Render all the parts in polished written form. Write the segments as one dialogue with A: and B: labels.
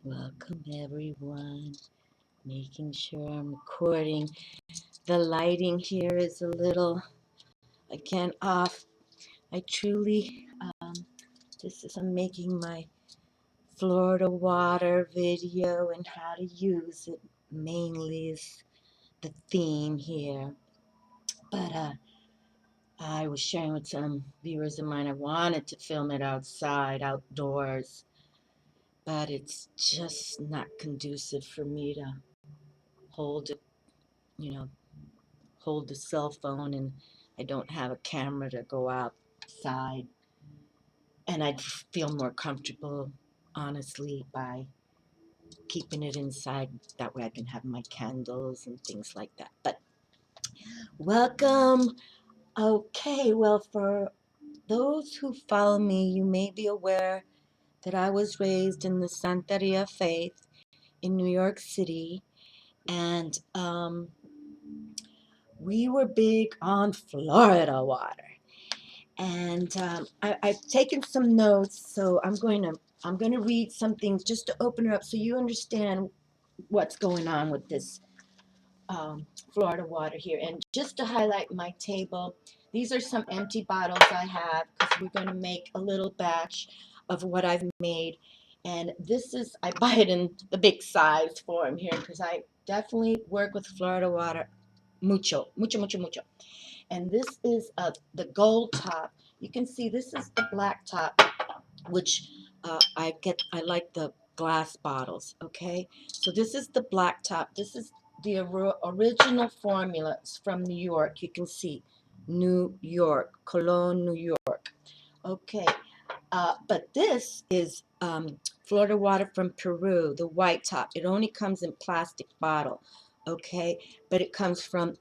A: Welcome everyone. Making sure I'm recording. The lighting here is a little, again, off. I truly, I'm making my Florida water video and how to use it mainly is the theme here. But I was sharing with some viewers of mine, I wanted to film it outside, outdoors, but it's just not conducive for me to hold it, you know, hold the cell phone, and I don't have a camera to go outside. And I'd feel more comfortable, honestly, by keeping it inside. That way I can have my candles and things like that. But welcome. Okay, well, for those who follow me, you may be aware that I was raised in the Santeria faith in New York City, and we were big on Florida water. And I've taken some notes, so I'm going to read some things just to open it up so you understand what's going on with this Florida water here. And just to highlight my table, these are some empty bottles I have because we're going to make a little batch of what I've made. And this is, I buy it in the big size form here because I definitely work with Florida water mucho. And this is the gold top. You can see this is the black top, which I like the glass bottles, okay? So this is the black top. This is the original formula. It's from New York. You can see New York, Cologne, New York. Okay, but this is Florida water from Peru, the white top. It only comes in plastic bottle, okay? But it comes from,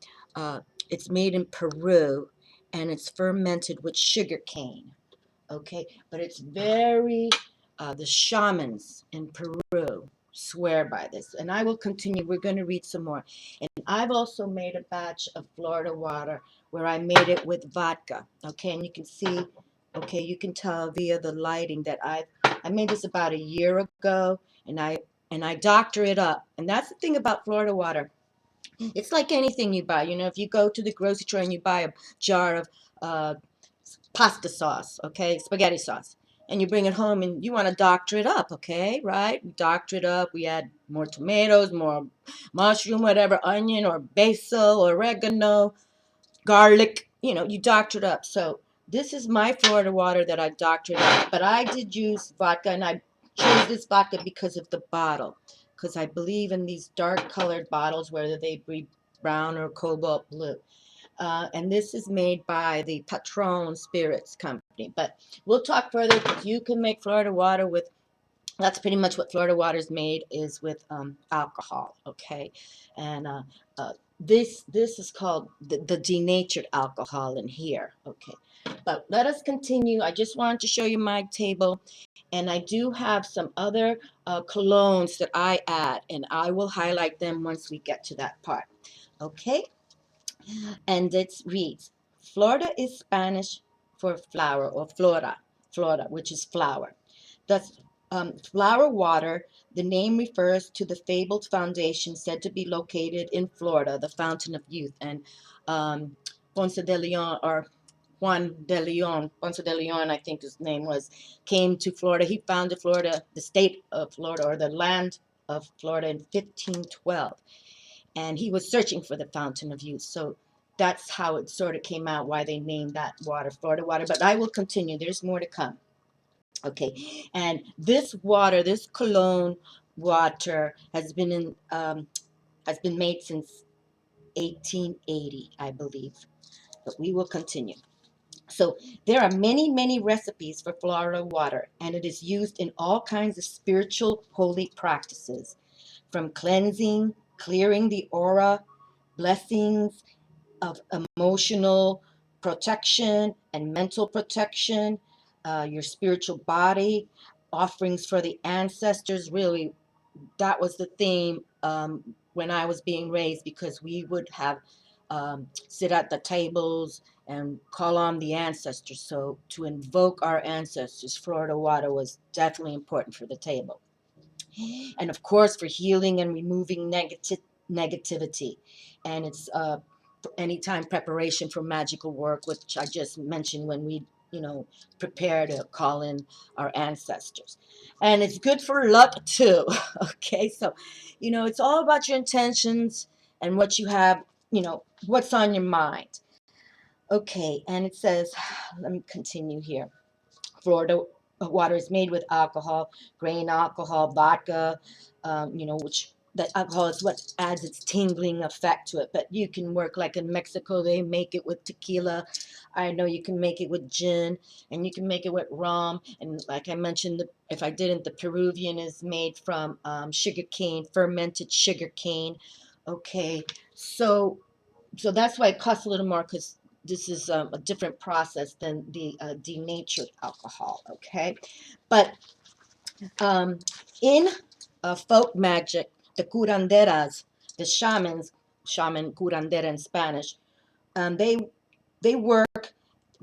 A: it's made in Peru, and it's fermented with sugar cane, okay? But it's very, the shamans in Peru swear by this. And I will continue. We're going to read some more. And I've also made a batch of Florida water where I made it with vodka, okay? And you can see, okay, you can tell via the lighting that I made this about a year ago, and I doctor it up. And that's the thing about Florida water. It's like anything you buy. You know, if you go to the grocery store and you buy a jar of pasta sauce, okay, spaghetti sauce, and you bring it home and you want to doctor it up, okay, right? We doctor it up. We add more tomatoes, more mushroom, whatever, onion or basil or oregano, garlic, you know, you doctor it up. So this is my Florida water that I doctored up, but I did use vodka, and I chose this vodka because of the bottle, because I believe in these dark colored bottles, whether they be brown or cobalt blue. And this is made by the Patron Spirits Company. But we'll talk further because you can make Florida water with, that's pretty much what Florida water is made, is with alcohol, okay? And this is called the denatured alcohol in here, okay? But let us continue. I just wanted to show you my table. And I do have some other colognes that I add, and I will highlight them once we get to that part, okay? And it reads, Florida is Spanish for flower, or flora, which is flower. Thus, flower water, the name refers to the fabled fountain said to be located in Florida, the Fountain of Youth. And Ponce de Leon, or Juan de Leon, Ponce de Leon, I think his name was, came to Florida. He founded Florida, the state of Florida, or the land of Florida, in 1512. And he was searching for the Fountain of Youth. So that's how it sort of came out, why they named that water Florida water. But I will continue. There's more to come. Okay, and this water, this cologne water, has been made since 1880, I believe. But we will continue. So there are many recipes for Florida water, and it is used in all kinds of spiritual holy practices, from cleansing, clearing the aura, blessings of emotional protection and mental protection, your spiritual body, offerings for the ancestors. Really, that was the theme when I was being raised, because we would have sit at the tables and call on the ancestors. So to invoke our ancestors, Florida water was definitely important for the table. And of course, for healing and removing negativity. And it's anytime preparation for magical work, which I just mentioned when we, prepare to call in our ancestors. And it's good for luck too. Okay, so, it's all about your intentions and what you have, what's on your mind. Okay, and it says, let me continue here. Florida water is made with alcohol, grain alcohol, vodka, which that alcohol is what adds its tingling effect to it. But you can work like in Mexico, they make it with tequila. I know you can make it with gin, and you can make it with rum. And like I mentioned, if I didn't, the Peruvian is made from sugar cane, fermented sugar cane. Okay, so that's why it costs a little more, because this is a different process than the denatured alcohol. Okay, but in folk magic, the curanderas, the shamans, shaman curandera in Spanish, they work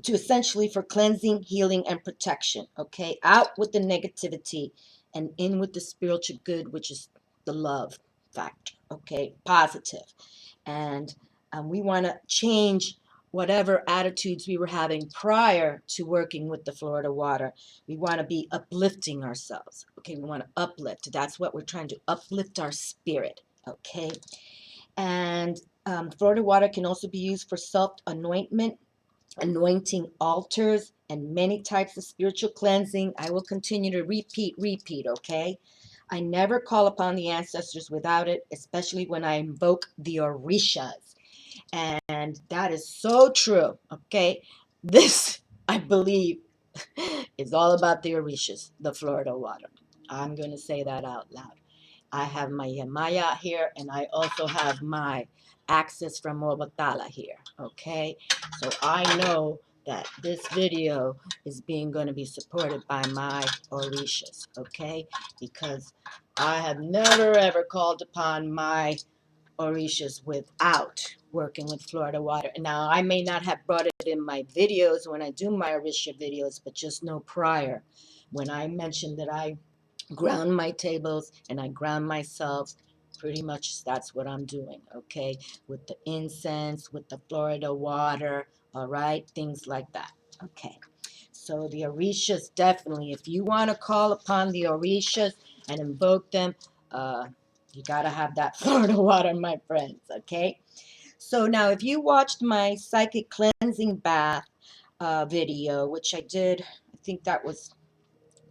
A: to essentially for cleansing, healing, and protection. Okay, out with the negativity and in with the spiritual good, which is the love factor. Okay, positive. And we want to change whatever attitudes we were having prior to working with the Florida water. We want to be uplifting ourselves. Okay, we want to uplift. That's what we're trying to uplift our spirit. Okay, and Florida water can also be used for self-anointment, anointing altars, and many types of spiritual cleansing. I will continue to repeat, okay? I never call upon the ancestors without it, especially when I invoke the orishas. And that is so true, okay? This, I believe, is all about the orishas, the Florida water. I'm going to say that out loud. I have my Yamaya here, and I also have my access from Obatala here, okay? So I know that this video is going to be supported by my Orishas, okay? Because I have never ever called upon my Orishas without working with Florida water. Now, I may not have brought it in my videos when I do my Orisha videos, but just know prior, when I mentioned that I ground my tables and I ground myself, pretty much that's what I'm doing, okay? With the incense, with the Florida water, all right? Things like that, okay? So the Orishas, definitely, if you want to call upon the Orishas and invoke them, you got to have that Florida water, my friends, okay? So now if you watched my psychic cleansing bath video, which I did, I think that was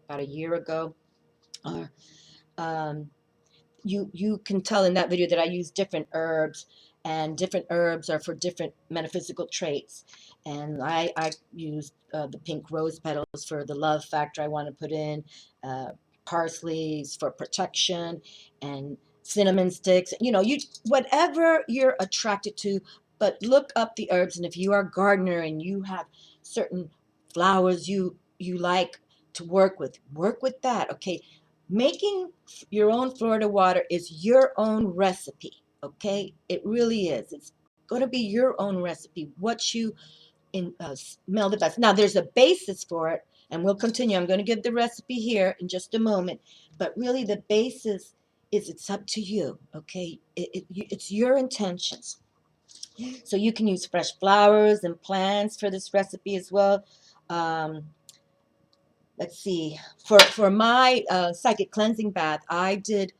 A: about a year ago, or you can tell in that video that I use different herbs, and different herbs are for different metaphysical traits. And I used the pink rose petals for the love factor I want to put in, parsley's for protection, and cinnamon sticks. You whatever you're attracted to, but look up the herbs. And if you are a gardener and you have certain flowers you like to work with that. Okay, making your own Florida water is your own recipe, okay? It really is. It's going to be your own recipe, what you smell the best. Now, there's a basis for it, and we'll continue. I'm going to give the recipe here in just a moment, but really the basis is it's up to you, okay? It's your intentions. So you can use fresh flowers and plants for this recipe as well. Um, let's see, for my psychic cleansing bath, I did,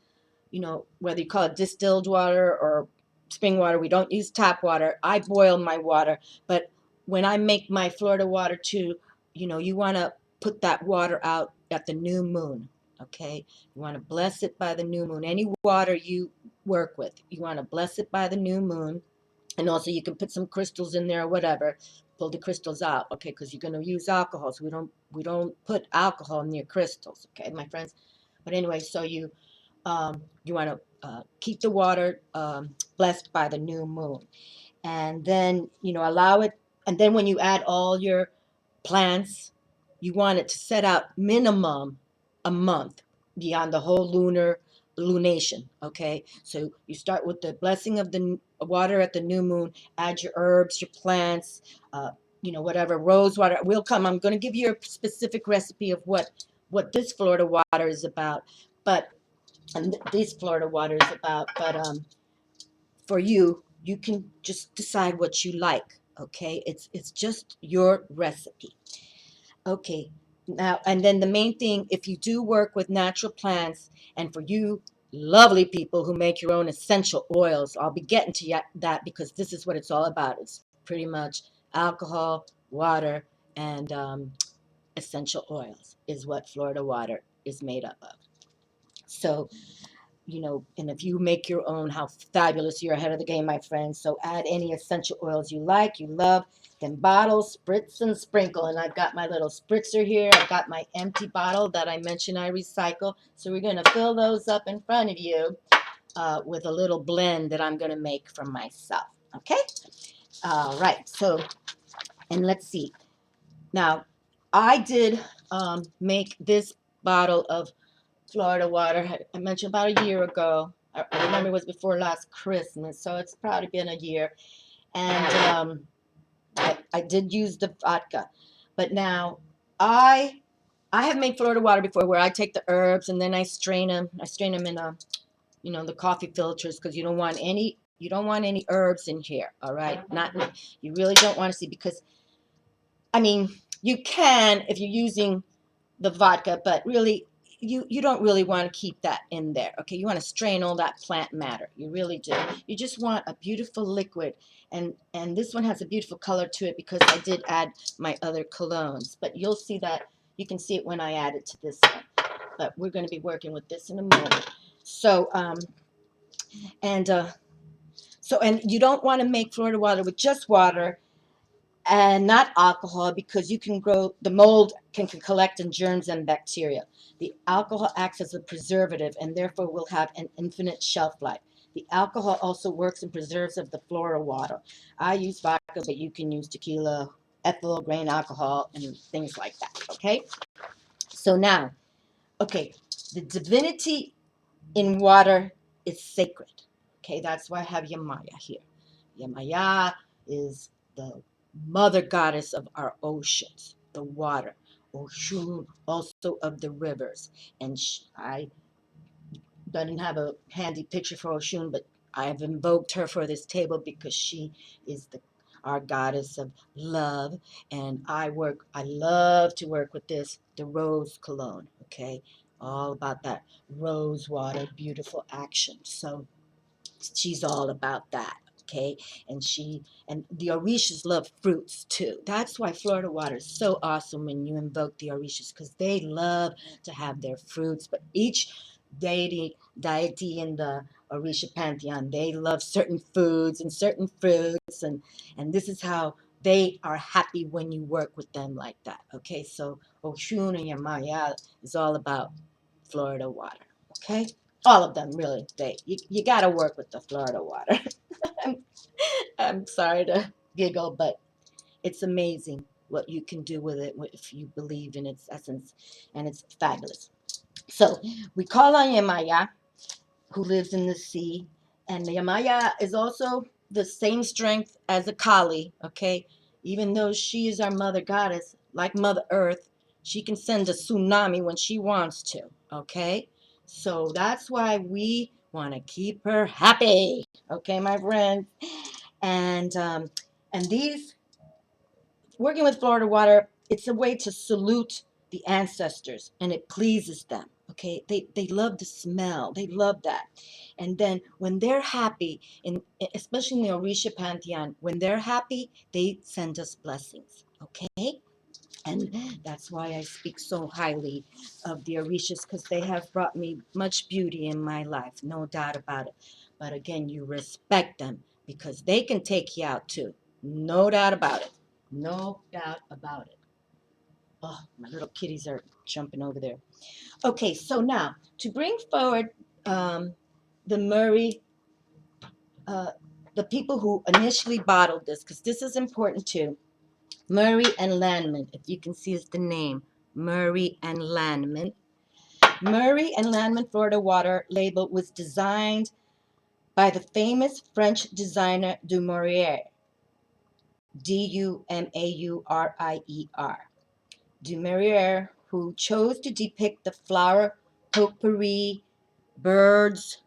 A: whether you call it distilled water or spring water, we don't use tap water. I boil my water, but when I make my Florida water too, you want to put that water out at the new moon, okay? You want to bless it by the new moon. Any water you work with, you want to bless it by the new moon. And also you can put some crystals in there or whatever. Pull the crystals out, okay? Because you're going to use alcohol, so we don't put alcohol near crystals, okay, my friends? But anyway, so you want to keep the water blessed by the new moon, and then allow it. And then when you add all your plants, you want it to set out minimum a month beyond the whole lunation, okay? So you start with the blessing of the water at the new moon, add your herbs, your plants, whatever, rose water will come. I'm going to give you a specific recipe of what this Florida water is about, but and this Florida water is about, but for you, you can just decide what you like, okay? It's just your recipe. Okay, now, and then the main thing, if you do work with natural plants, and for you lovely people who make your own essential oils, I'll be getting to that because this is what it's all about. It's pretty much alcohol, water, and essential oils is what Florida water is made up of. So, and if you make your own, how fabulous, you're ahead of the game, my friends. So add any essential oils you like, you love, then bottle, spritz, and sprinkle. And I've got my little spritzer here. I've got my empty bottle that I mentioned I recycle. So we're going to fill those up in front of you with a little blend that I'm going to make for myself. Okay? All right. So, and let's see. Now, I did make this bottle of Florida water, I mentioned about a year ago. I remember it was before last Christmas, so it's probably been a year. And I did use the vodka. But now, I have made Florida water before where I take the herbs and then I strain them. I strain them in the coffee filters because you don't want any herbs in here, all right? Not You really don't want to see, because I mean, you can if you're using the vodka, but really you don't really want to keep that in there. Okay, you want to strain all that plant matter. You really do. You just want a beautiful liquid, and this one has a beautiful color to it because I did add my other colognes, but you'll see that, you can see it when I add it to this one. But we're going to be working with this in a moment. So and and you don't want to make Florida water with just water and not alcohol, because you can grow the mold can collect in germs and bacteria. The alcohol acts as a preservative and therefore will have an infinite shelf life. The alcohol also works in preserves of the Florida water. I use vodka, but you can use tequila, ethyl grain alcohol, and things like that. Okay, so now, okay, the divinity in water is sacred. Okay, that's why I have Yamaya here. Yamaya is the mother goddess of our oceans, the water. Oshun, also of the rivers. And I didn't have a handy picture for Oshun, but I have invoked her for this table because she is our goddess of love. And I love to work with the rose cologne, okay? All about that rose water, beautiful action. So she's all about that, okay? And the orishas love fruits too. That's why Florida water is so awesome when you invoke the orishas, because they love to have their fruits. But each deity in the orisha pantheon, they love certain foods and certain fruits, and this is how they are happy when you work with them like that. Okay, so Oshun and Yamaya is all about Florida water. Okay, all of them really. You got to work with the Florida water. I'm, I'm sorry to giggle, but it's amazing what you can do with it if you believe in its essence, and it's fabulous. So we call on Yamaya, who lives in the sea, and Yamaya is also the same strength as a Kali. Okay, even though she is our mother goddess, like Mother Earth, she can send a tsunami when she wants to. Okay, so that's why we want to keep her happy. Okay, my friends, and these working with Florida water, it's a way to salute the ancestors, and it pleases them. Okay, they love the smell, they love that. And then when they're happy, especially in the Orisha pantheon, when they're happy, they send us blessings. Okay, and that's why I speak so highly of the Orishas, because they have brought me much beauty in my life, no doubt about it. But again, you respect them because they can take you out too, no doubt about it. No doubt about it. Oh, my little kitties are jumping over there. Okay, so now to bring forward the Murray, uh, the people who initially bottled this, because this is important too. Murray and Lanman, if you can see, is the name. Murray and Lanman. Murray and Lanman Florida Water label was designed by the famous French designer Du Maurier, Dumaurier. Du Maurier, who chose to depict the flower potpourri, birds,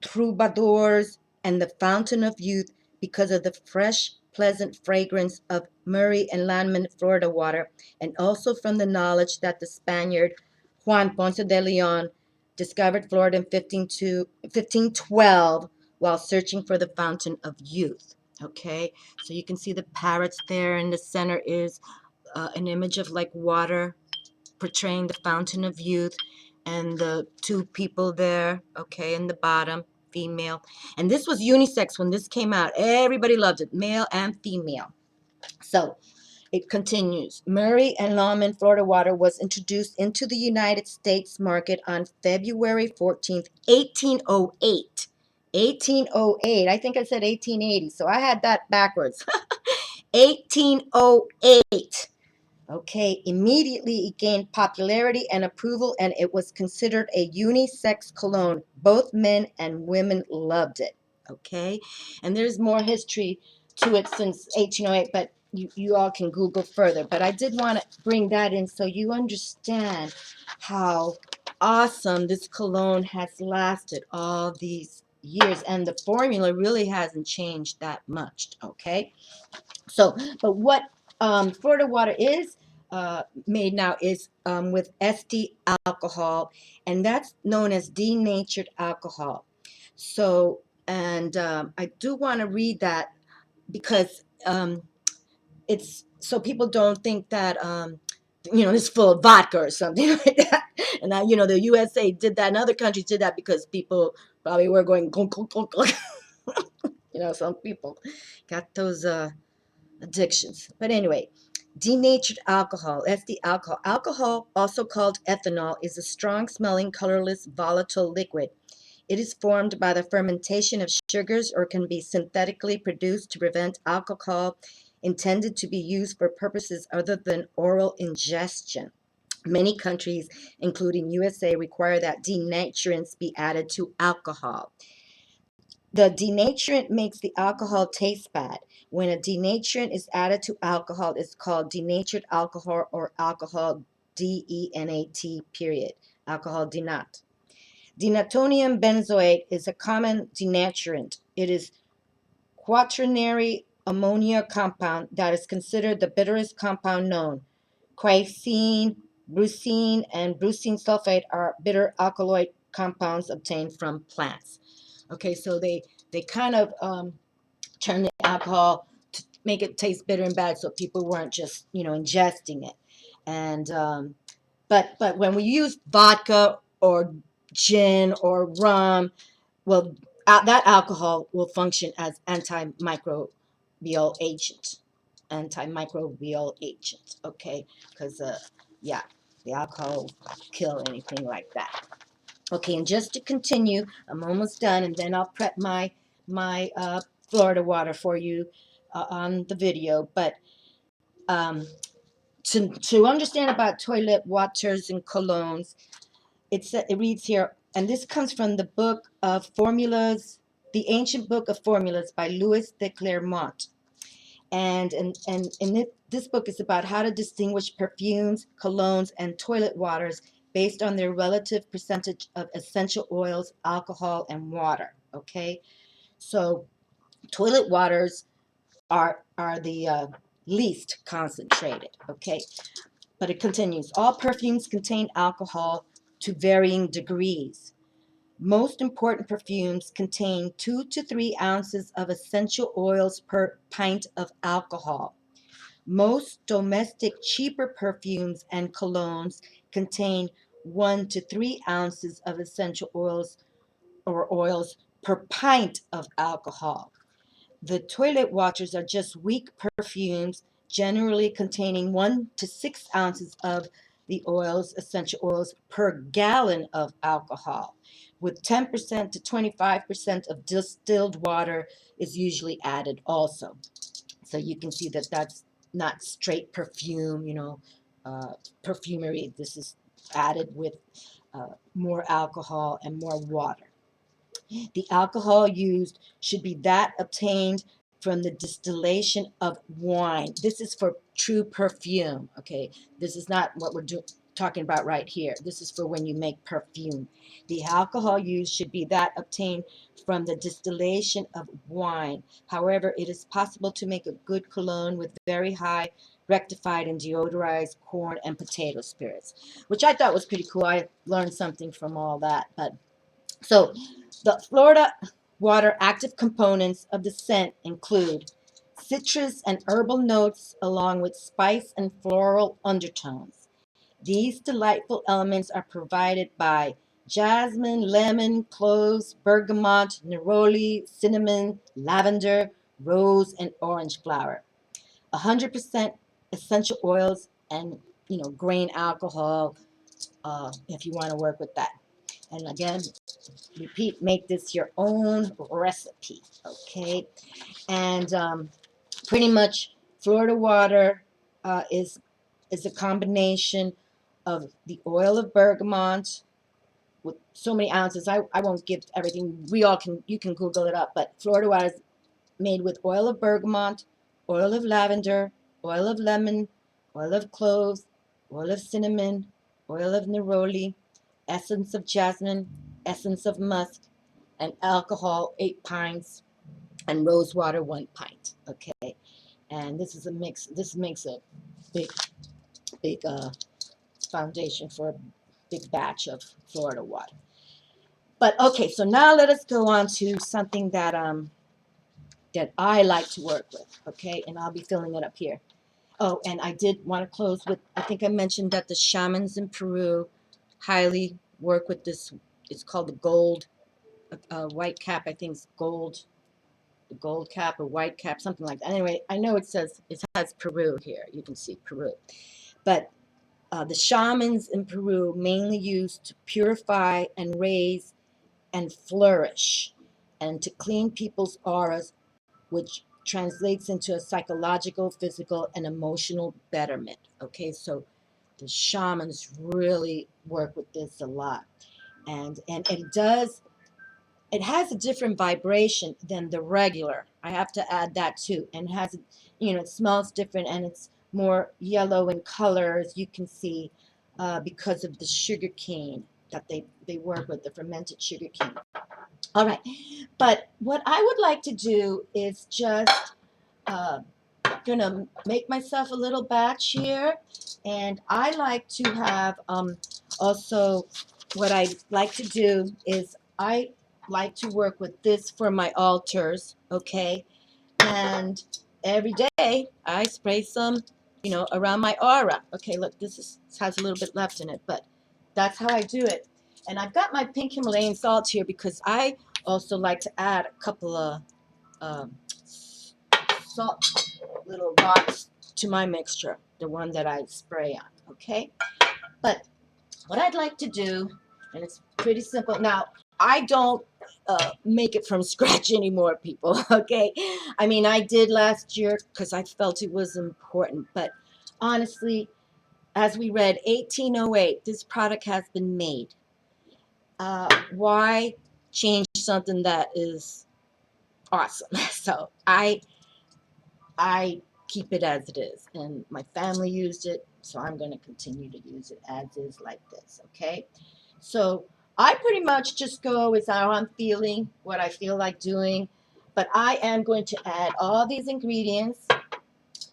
A: troubadours, and the fountain of youth because of the fresh, pleasant fragrance of Murray and Lanman Florida water, and also from the knowledge that the Spaniard Juan Ponce de Leon discovered Florida in 1512 while searching for the fountain of youth. Okay, so you can see the parrots there. In the center is an image of like water portraying the fountain of youth, and the two people there, okay, in the bottom, female. And this was unisex when this came out. Everybody loved it, male and female. So it continues. Murray and Lawman Florida Water was introduced into the United States market on February 14th, 1808. 1808. I think I said 1880, so I had that backwards. 1808. Okay, immediately it gained popularity and approval, and it was considered a unisex cologne. Both men and women loved it. Okay, and there's more history to it since 1808, but you all can Google further. But I did want to bring that in so you understand how awesome this cologne has lasted all these years, and the formula really hasn't changed that much. Okay. So, but what Florida water is made now is with SD alcohol, and that's known as denatured alcohol. So, and I do want to read that because it's so people don't think that it's full of vodka or something like that. And that the USA did that, and other countries did that because people probably were going, "Gunk, gunk, gunk, gunk." Some people got those addictions. But anyway, denatured alcohol, that's the alcohol. Alcohol, also called ethanol, is a strong smelling, colorless, volatile liquid. It is formed by the fermentation of sugars or can be synthetically produced to prevent alcohol intended to be used for purposes other than oral ingestion. Many countries, including USA, require that denaturants be added to alcohol. The denaturant makes the alcohol taste bad. When a denaturant is added to alcohol, it's called denatured alcohol or alcohol DENAT period. Alcohol denat. Denatonium benzoate is a common denaturant. It is quaternary ammonia compound that is considered the bitterest compound known. Quinine, brucine, and brucine sulfate are bitter alkaloid compounds obtained from plants. Okay, so they kind of turn the alcohol to make it taste bitter and bad, so people weren't just ingesting it. And but when we use vodka or gin or rum, well, that alcohol will function as antimicrobial agent. Antimicrobial agent, okay? Because yeah, the alcohol will kill anything like that. Okay, and just to continue, I'm almost done, and then I'll prep my Florida water for you on the video. But um, to understand about toilet waters and colognes, it reads here, and this comes from the book of formulas, the ancient book of formulas by Louis de Clermont. And this book is about how to distinguish perfumes, colognes, and toilet waters based on their relative percentage of essential oils, alcohol, and water. Okay, so toilet waters are the least concentrated. Okay, but it continues. All perfumes contain alcohol to varying degrees. Most important perfumes contain 2 to 3 ounces of essential oils per pint of alcohol. Most domestic cheaper perfumes and colognes contain 1 to 3 ounces of essential oils or oils per pint of alcohol. The toilet waters are just weak perfumes, generally containing 1 to 6 ounces of the oils, essential oils, per gallon of alcohol, with 10% to 25% of distilled water is usually added also. So you can see that that's not straight perfume, perfumery. This is added with more alcohol and more water. The alcohol used should be that obtained from the distillation of wine. This is for true perfume, okay? This is not what we're talking about right here. This is for when you make perfume. The alcohol used should be that obtained from the distillation of wine. However, it is possible to make a good cologne with very high rectified and deodorized corn and potato spirits, which I thought was pretty cool. I learned something from all that. But so the Florida water active components of the scent include citrus and herbal notes along with spice and floral undertones. These delightful elements are provided by jasmine, lemon, cloves, bergamot, neroli, cinnamon, lavender, rose, and orange flower. 100% essential oils and grain alcohol if you want to work with that. And again, repeat, make this your own recipe, okay? And pretty much Florida water is a combination of the oil of bergamot with so many ounces. I won't give everything. You can Google it up, but Florida water is made with oil of bergamot, oil of lavender, oil of lemon, oil of cloves, oil of cinnamon, oil of neroli, essence of jasmine, essence of musk, and alcohol 8 pints, and rose water 1 pint. Okay, and this is a mix. This makes a big foundation for a big batch of Florida water. But okay, so now let us go on to something that I like to work with. Okay, and I'll be filling it up here. Oh, and I did want to close with, I think I mentioned that the shamans in Peru highly work with this. It's called the gold white cap. I think it's gold, the gold cap or white cap, something like that. Anyway, I know it has Peru here. You can see Peru. But the shamans in Peru mainly use to purify and raise and flourish and to clean people's auras, which translates into a psychological, physical, and emotional betterment. Okay, so the shamans really work with this a lot. And it has a different vibration than the regular. I have to add that too. And it smells different and it's more yellow in color, as you can see, because of the sugar cane that they work with, the fermented sugar cane. All right, but what I would like to do is just gonna make myself a little batch here, and I like to have also what I like to do is I like to work with this for my altars, okay? And every day I spray some, around my aura. Okay, look, this has a little bit left in it, but that's how I do it. And I've got my pink Himalayan salt here because I also like to add a couple of um, salt little dots to my mixture, the one that I spray on, okay? But what I'd like to do, and it's pretty simple. Now, I don't make it from scratch anymore, people, okay? I mean, I did last year because I felt it was important, but honestly, as we read, 1808, this product has been made. Why change something that is awesome? So I keep it as it is, and my family used it, so I'm going to continue to use it as is like this, okay? So I pretty much just go with how I'm feeling, what I feel like doing, but I am going to add all these ingredients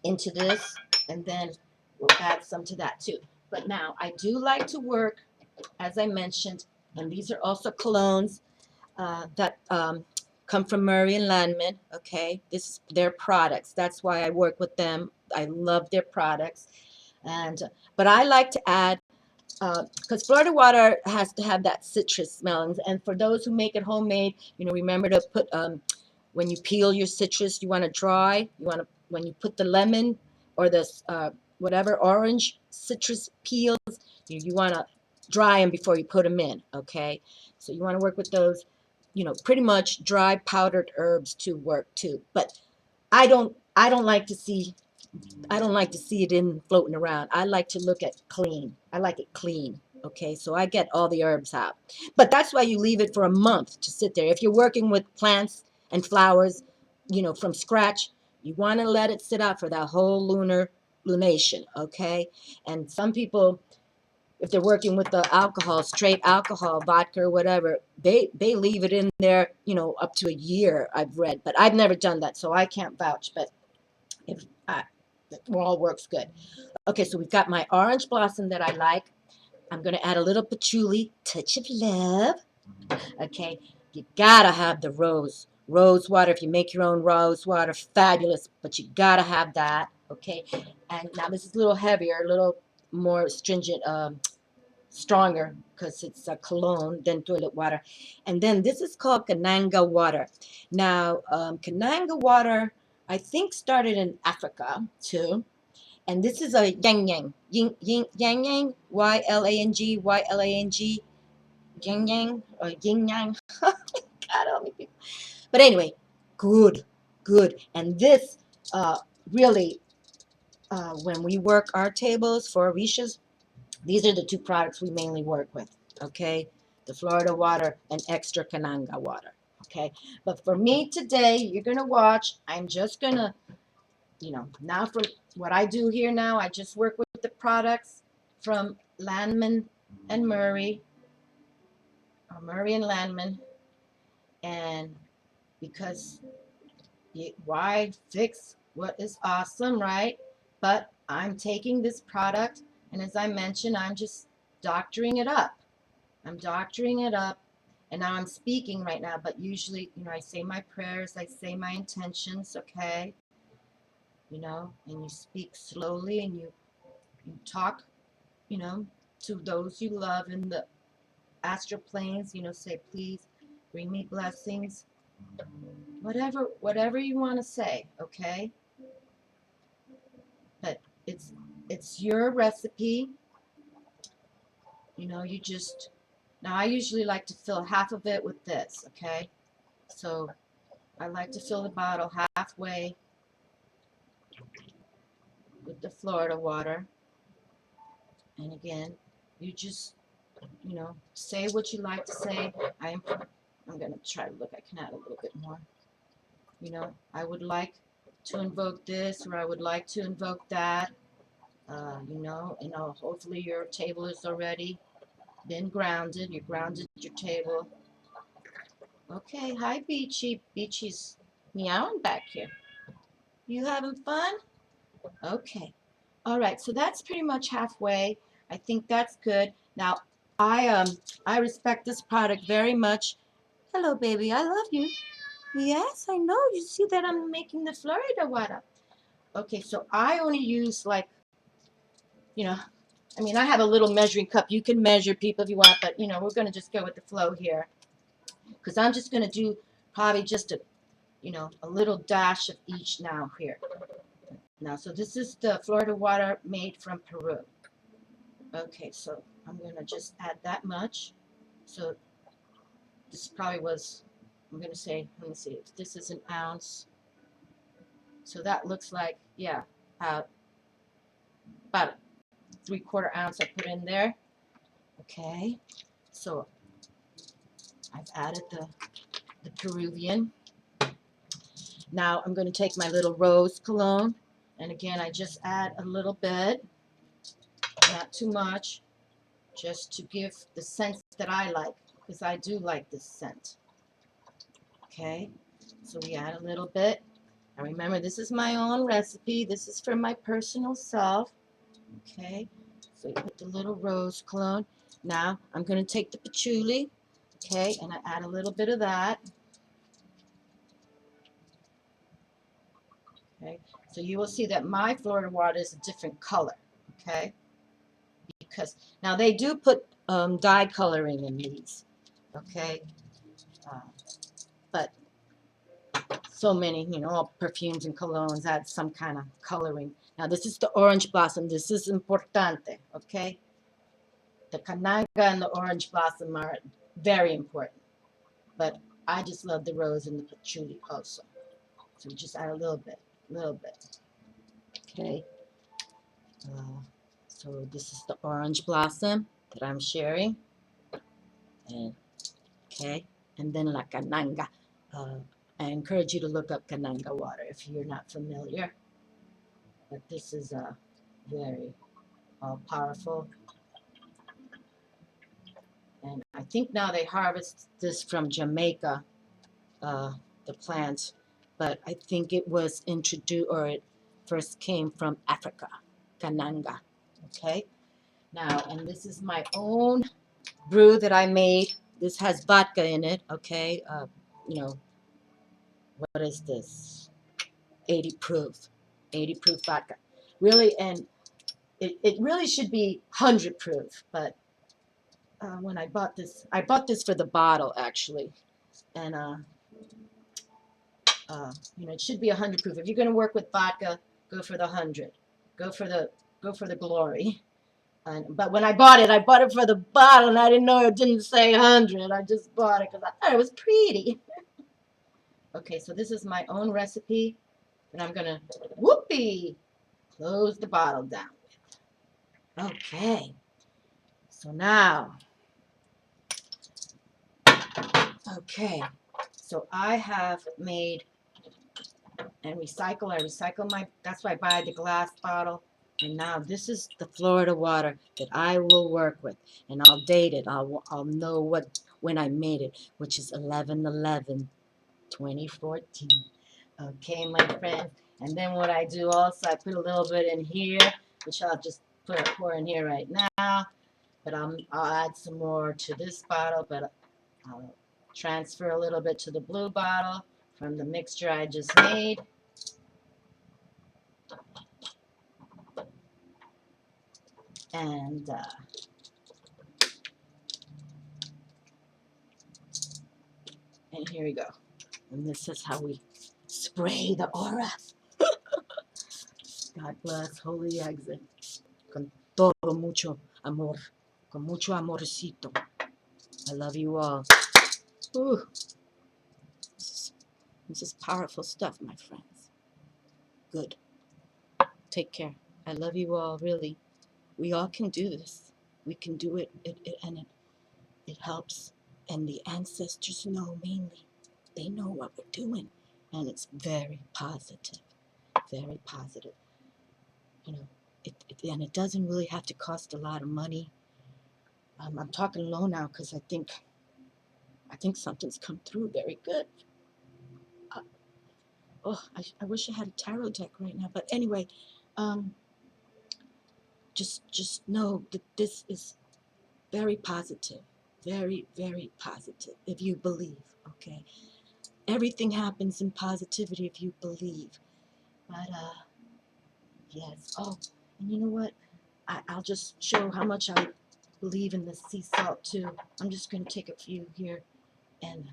A: into this, and then we'll add some to that too. But now I do like to work, as I mentioned, and these are also colognes that come from Murray and Lanman. Okay, this is their products. That's why I work with them. I love their products, and but I like to add because Florida water has to have that citrus smell. And for those who make it homemade, remember to put when you peel your citrus, you want to dry. You want to when you put the lemon or the whatever orange citrus peels, you want to dry them before you put them in. Okay, so you want to work with those, pretty much dry powdered herbs to work too. But I don't like to see it in floating around. I like to look at clean. I like it clean. Okay, so I get all the herbs out. But that's why you leave it for a month to sit there. If you're working with plants and flowers, from scratch, you want to let it sit out for that whole lunation, okay? And some people, if they're working with the alcohol, straight alcohol, vodka or whatever, they leave it in there, up to a year, I've read. But I've never done that, so I can't vouch. But if it all works good. Okay, so we've got my orange blossom that I like. I'm going to add a little patchouli, touch of love. Okay, you gotta have the rose water. If you make your own rose water, fabulous, but you gotta have that. Okay, and now this is a little heavier, a little more stringent, stronger, because it's a cologne than toilet water. And then this is called Kananga water. Now, Kananga water, I think, started in Africa too. And this is a yang yang, YLANG, yang yang, or yin yang. God help me, people. But anyway, good, good. And this really, when we work our tables for orishas, these are the two products we mainly work with. Okay, the Florida water and extra Kananga water. Okay, but for me today, you're gonna watch. I'm just gonna, now for what I do here now, I just work with the products from Lanman and Murray, or Murray and Lanman, and because why fix what is awesome, right? But I'm taking this product, and as I mentioned, I'm just doctoring it up. I'm doctoring it up, and now I'm speaking right now, but usually, I say my prayers, I say my intentions, okay? And you speak slowly, and you talk, to those you love in the astral planes, say, please bring me blessings, whatever you want to say, okay? But it's your recipe. You just, now I usually like to fill half of it with this, okay? So I like to fill the bottle halfway with the Florida water. And again, you just, say what you like to say. I'm going to try to look, I can add a little bit more. I would like to invoke this, or I would like to invoke that. Hopefully your table is already been grounded. You grounded your table. Okay, hi Beachy. Beachy's meowing back here. You having fun? Okay. All right, so that's pretty much halfway. I think that's good. Now, I respect this product very much. Hello, baby. I love you. Yes, I know. You see that I'm making the Florida water. Okay, so I only use I have a little measuring cup. You can measure, people, if you want, but we're going to just go with the flow here, because I'm just going to do probably just a little dash of each now here. Now, so this is the Florida water made from Peru. Okay, so I'm going to just add that much. So this probably was, I'm going to say, let me see, this is an ounce. So that looks like, yeah, about 3/4 ounce I put in there. Okay, so I've added the Peruvian. Now I'm going to take my little rose cologne, and again, I just add a little bit, not too much, just to give the scent that I like, because I do like this scent. Okay, so we add a little bit. And remember, this is my own recipe. This is for my personal self. Okay, so you put the little rose cologne. Now I'm going to take the patchouli, okay, and I add a little bit of that. Okay, so you will see that my Florida water is a different color, okay, because now they do put dye coloring in these, okay, uh, but so many, all perfumes and colognes add some kind of coloring. Now this is the orange blossom. This is importante, okay? The kananga and the orange blossom are very important, but I just love the rose and the patchouli also. So we just add a little bit, okay? So this is the orange blossom that I'm sharing. And, okay, and then la cananga. I encourage you to look up cananga water if you're not familiar. But this is very powerful. And I think now they harvest this from Jamaica, the plant, but I think it was introduced, or it first came from Africa, Kananga. Okay, now, and this is my own brew that I made. This has vodka in it. Okay, you know, what is this? 80 proof, 80 proof vodka. Really, and it really should be 100 proof, but when I bought this for the bottle actually, and it should be 100 proof. If you're going to work with vodka, go for the 100. Go for the glory. But when I bought it for the bottle, and I didn't know it didn't say 100. I just bought it because I thought it was pretty. Okay, so this is my own recipe, and I'm gonna whoopee close the bottle down. Okay, so now, okay, so I have made and recycle. I recycle that's why I buy the glass bottle. And now this is the Florida water that I will work with. And I'll date it. I'll know when I made it, which is 11/11/2014. Okay, my friends. And then what I do also, I put a little bit in here, which I'll just pour in here right now. But I'll add some more to this bottle, but I'll transfer a little bit to the blue bottle from the mixture I just made. And here we go. And this is how we spray the aura. God bless, holy exit. Con todo mucho amor. Con mucho amorcito. I love you all. Ooh. This is powerful stuff, my friends. Good. Take care. I love you all, really. We all can do this. We can do it, and it helps. And the ancestors know mainly. They know what we're doing. And it's very positive. Very positive. You know, and it doesn't really have to cost a lot of money. I'm talking low now because I think something's come through very good. I wish I had a tarot deck right now. But anyway, just know that this is very positive. Very, very positive if you believe, okay? Everything happens in positivity if you believe. But, yes. Oh, and you know what? I'll just show how much I believe in the sea salt, too. I'm just going to take a few here. And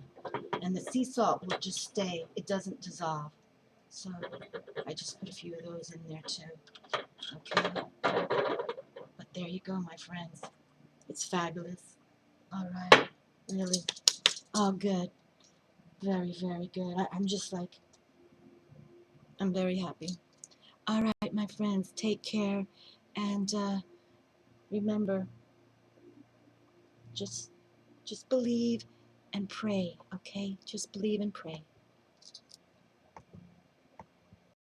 A: the sea salt will just stay. It doesn't dissolve. So I just put a few of those in there, too. Okay? But there you go, my friends. It's fabulous. All right. Really. All good. Very, very good. I'm just like, I'm very happy. All right, my friends, take care. And remember, just believe and pray, okay? Just believe and pray.